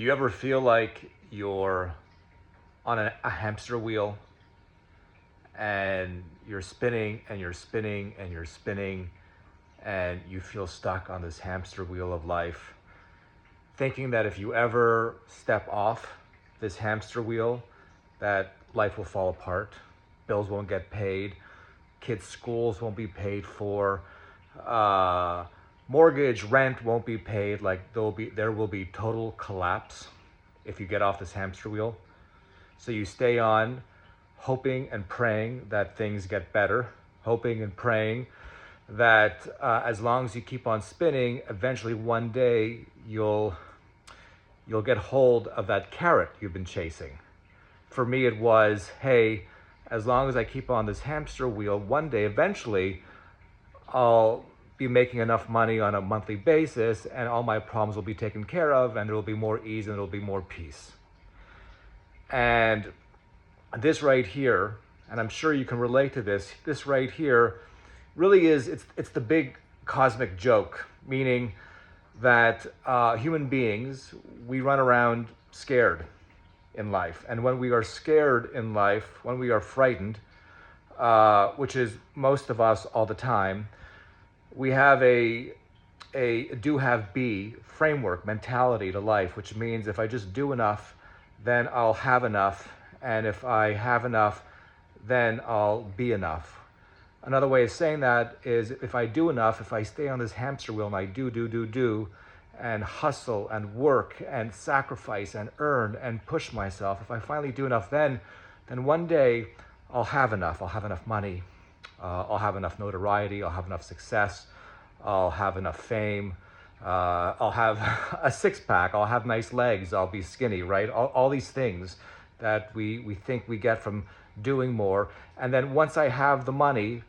Do you ever feel like you're on a hamster wheel and you're spinning and you're spinning and you're spinning and you feel stuck on this hamster wheel of life, thinking that if you ever step off this hamster wheel, that life will fall apart, bills won't get paid, kids' schools won't be paid for, mortgage, rent won't be paid, like there will be total collapse if you get off this hamster wheel. So you stay on hoping and praying that things get better, hoping and praying that as long as you keep on spinning, eventually one day you'll get hold of that carrot you've been chasing. For me, it was, hey, as long as I keep on this hamster wheel, one day, eventually, I'll be making enough money on a monthly basis and all my problems will be taken care of and there will be more ease and there will be more peace. And this right here, and I'm sure you can relate to this right here really is, it's the big cosmic joke, meaning that human beings, we run around scared in life. And when we are scared in life, when we are frightened, which is most of us all the time, we have a do have be framework mentality to life, which means if I just do enough, then I'll have enough. And if I have enough, then I'll be enough. Another way of saying that is if I do enough, if I stay on this hamster wheel and I do, and hustle and work and sacrifice and earn and push myself, if I finally do enough, then one day I'll have enough. I'll have enough money. I'll have enough notoriety. I'll have enough success. I'll have enough fame. I'll have a six-pack. I'll have nice legs. I'll be skinny, right? All these things that we think we get from doing more. And then once I have the money,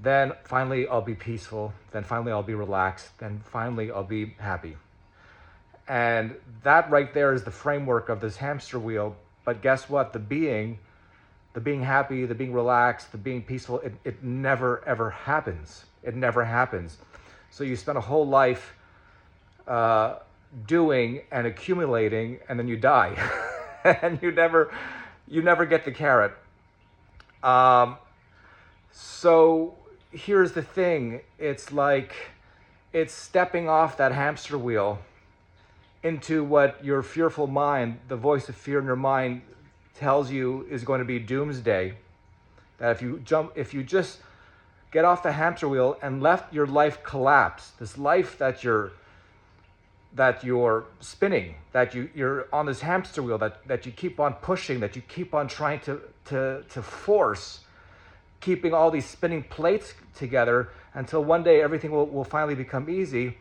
then finally I'll be peaceful, then finally I'll be relaxed, then finally I'll be happy. And that right there is the framework of this hamster wheel. But guess what? The being happy, the being relaxed, the being peaceful, it never ever happens. It never happens. So you spend a whole life doing and accumulating, and then you die. And you never get the carrot. So here's the thing, it's like it's stepping off that hamster wheel into what your fearful mind, the voice of fear in your mind tells you is going to be doomsday. That if you just get off the hamster wheel and let your life collapse, this life that you're spinning, that you're on this hamster wheel, that you keep on pushing, that you keep on trying to force, keeping all these spinning plates together until one day everything will finally become easy.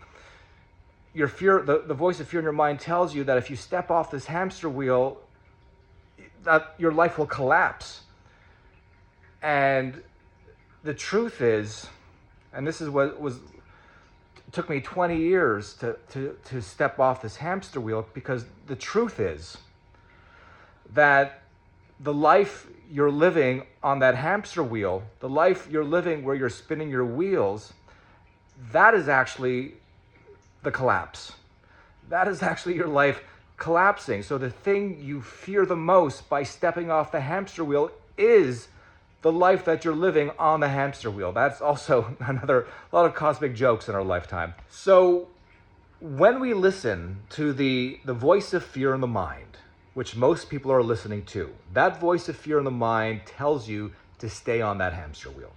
Your fear, the voice of fear in your mind tells you that if you step off this hamster wheel, that your life will collapse. And the truth is, and this is what took me 20 years to step off this hamster wheel, because the truth is that the life you're living on that hamster wheel, the life you're living where you're spinning your wheels, that is actually the collapse. That is actually your life collapsing. So the thing you fear the most by stepping off the hamster wheel is the life that you're living on the hamster wheel. That's also a lot of cosmic jokes in our lifetime. So when we listen to the voice of fear in the mind, which most people are listening to, that voice of fear in the mind tells you to stay on that hamster wheel,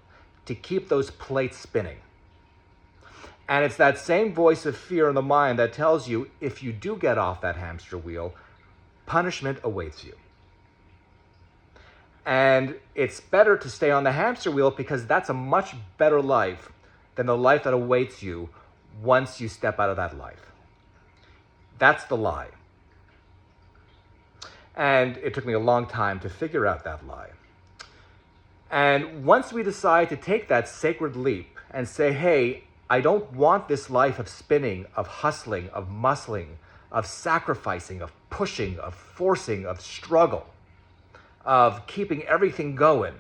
to keep those plates spinning. And it's that same voice of fear in the mind that tells you if you do get off that hamster wheel, punishment awaits you. And it's better to stay on the hamster wheel because that's a much better life than the life that awaits you once you step out of that life. That's the lie. And it took me a long time to figure out that lie. And once we decide to take that sacred leap and say, hey, I don't want this life of spinning, of hustling, of muscling, of sacrificing, of pushing, of forcing, of struggle, of keeping everything going.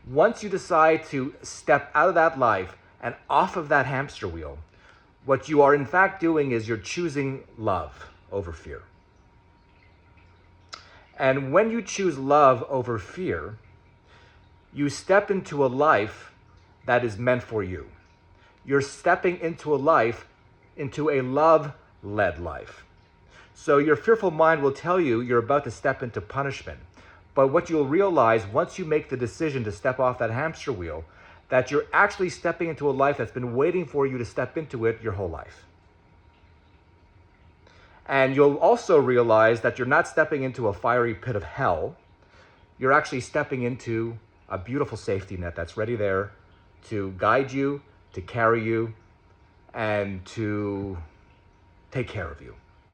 Once you decide to step out of that life and off of that hamster wheel, what you are in fact doing is you're choosing love over fear. And when you choose love over fear, you step into a life that is meant for you. You're stepping into a life, into a love-led life. So your fearful mind will tell you you're about to step into punishment. But what you'll realize once you make the decision to step off that hamster wheel, that you're actually stepping into a life that's been waiting for you to step into it your whole life. And you'll also realize that you're not stepping into a fiery pit of hell. You're actually stepping into a beautiful safety net that's ready there to guide you, to carry you, and to take care of you.